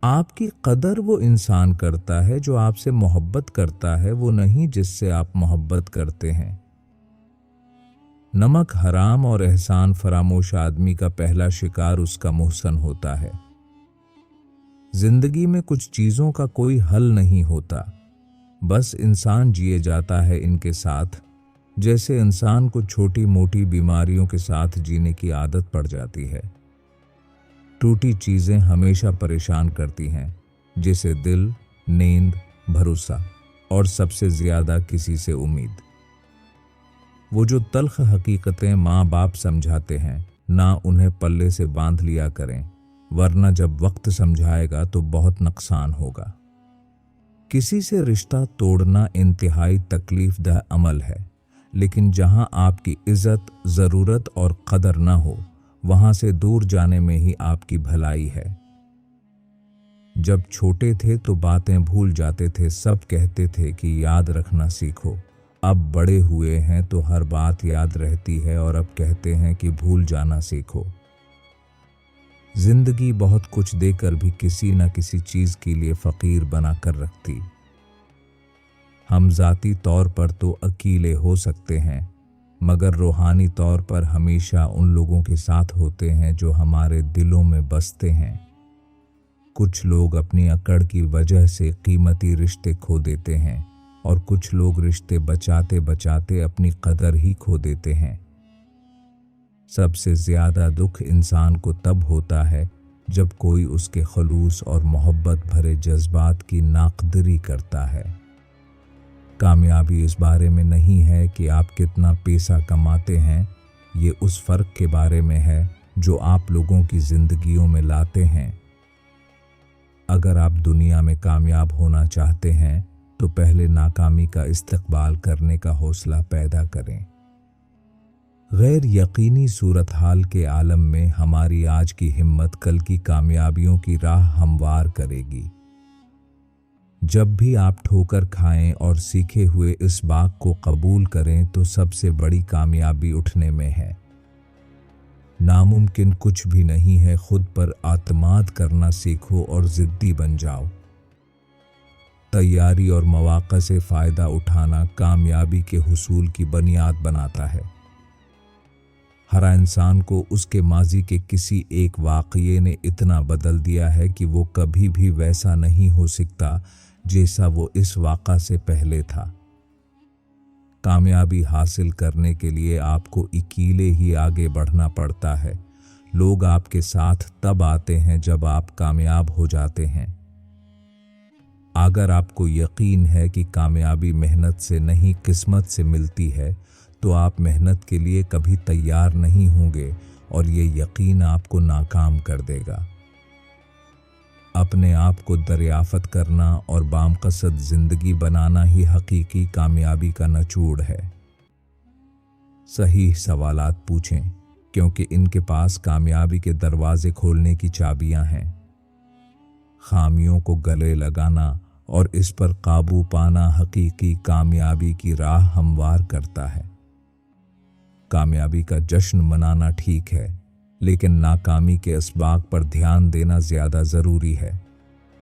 आपकी कदर वो इंसान करता है जो आपसे मोहब्बत करता है, वो नहीं जिससे आप मोहब्बत करते हैं। नमक हराम और एहसान फरामोश आदमी का पहला शिकार उसका मुहसन होता है। जिंदगी में कुछ चीजों का कोई हल नहीं होता, बस इंसान जिए जाता है इनके साथ। जैसे इंसान को छोटी मोटी बीमारियों के साथ जीने की आदत पड़ जाती है। टूटी चीजें हमेशा परेशान करती हैं, जैसे दिल, नींद, भरोसा और सबसे ज्यादा किसी से उम्मीद। वो जो तल्ख हकीकतें माँ बाप समझाते हैं, ना उन्हें पल्ले से बांध लिया करें, वरना जब वक्त समझाएगा तो बहुत नुकसान होगा। किसी से रिश्ता तोड़ना इंतहाई तकलीफदह अमल है, लेकिन जहां आपकी इज्जत, जरूरत और कदर ना हो, वहां से दूर जाने में ही आपकी भलाई है। जब छोटे थे तो बातें भूल जाते थे, सब कहते थे कि याद रखना सीखो। अब बड़े हुए हैं तो हर बात याद रहती है और अब कहते हैं कि भूल जाना सीखो। जिंदगी बहुत कुछ देकर भी किसी न किसी चीज के लिए फकीर बना कर रखती। हम ज़ाती तौर पर तो अकेले हो सकते हैं, मगर रूहानी तौर पर हमेशा उन लोगों के साथ होते हैं जो हमारे दिलों में बसते हैं। कुछ लोग अपनी अकड़ की वजह से कीमती रिश्ते खो देते हैं और कुछ लोग रिश्ते बचाते बचाते अपनी कदर ही खो देते हैं। सबसे ज्यादा दुख इंसान को तब होता है जब कोई उसके खलूस और मोहब्बत भरे जज्बात की नाकदरी करता है। कामयाबी इस बारे में नहीं है कि आप कितना पैसा कमाते हैं, ये उस फर्क के बारे में है जो आप लोगों की जिंदगियों में लाते हैं। अगर आप दुनिया में कामयाब होना चाहते हैं तो पहले नाकामी का इस्तकबाल करने का हौसला पैदा करें। गैर यकीनी सूरत हाल के आलम में हमारी आज की हिम्मत कल की कामयाबियों की राह हमवार करेगी। जब भी आप ठोकर खाएं और सीखे हुए इस बात को कबूल करें तो सबसे बड़ी कामयाबी उठने में है। नामुमकिन कुछ भी नहीं है, खुद पर आत्माद करना सीखो और जिद्दी बन जाओ। तैयारी और मौक़ा से फ़ायदा उठाना कामयाबी के हुसूल की बुनियाद बनाता है। हर इंसान को उसके माजी के किसी एक वाक़ये ने इतना बदल दिया है कि वो कभी भी वैसा नहीं हो सकता जैसा वो इस वाक़ा से पहले था। कामयाबी हासिल करने के लिए आपको अकेले ही आगे बढ़ना पड़ता है। लोग आपके साथ तब आते हैं जब आप कामयाब हो जाते हैं। अगर आपको यकीन है कि कामयाबी मेहनत से नहीं किस्मत से मिलती है तो आप मेहनत के लिए कभी तैयार नहीं होंगे और ये यकीन आपको नाकाम कर देगा। अपने आप को दरियाफ़त करना और बामक़सद ज़िंदगी बनाना ही हकीकी कामयाबी का निचोड़ है। सही सवालात पूछें, क्योंकि इनके पास कामयाबी के दरवाजे खोलने की चाबियां हैं। खामियों को गले लगाना और इस पर काबू पाना हकीकी कामयाबी की राह हमवार करता है। कामयाबी का जश्न मनाना ठीक है, लेकिन नाकामी के असबाब पर ध्यान देना ज़्यादा ज़रूरी है।